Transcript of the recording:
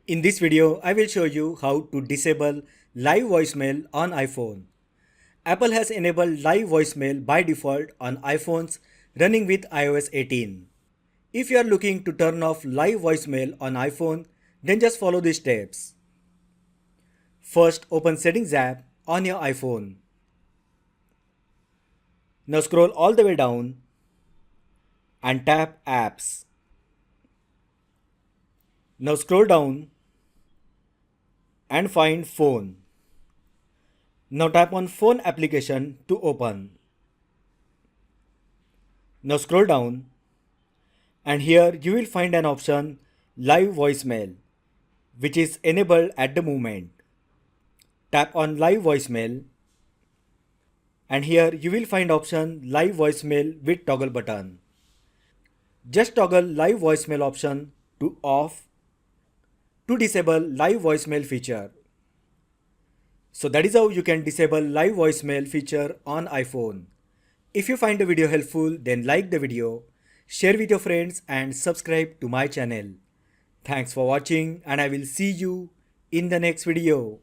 In this video, I will show you how to disable live voicemail on iPhone. Apple has enabled live voicemail by default on iPhones running with iOS 18. If you are looking to turn off live voicemail on iPhone, then just follow these steps. First, open Settings app on your iPhone. Now scroll all the way down and tap Apps. Now scroll down and find Phone. Now tap on Phone application to open. Now scroll down and here you will find an option Live Voicemail, which is enabled at the moment. Tap on Live Voicemail and here you will find option Live Voicemail with toggle button. Just toggle Live Voicemail option to off to disable Live Voicemail feature. So that is how you can disable live voicemail feature on iPhone. If you find the video helpful, then like the video, share with your friends and subscribe to my channel. Thanks for watching and I will see you in the next video.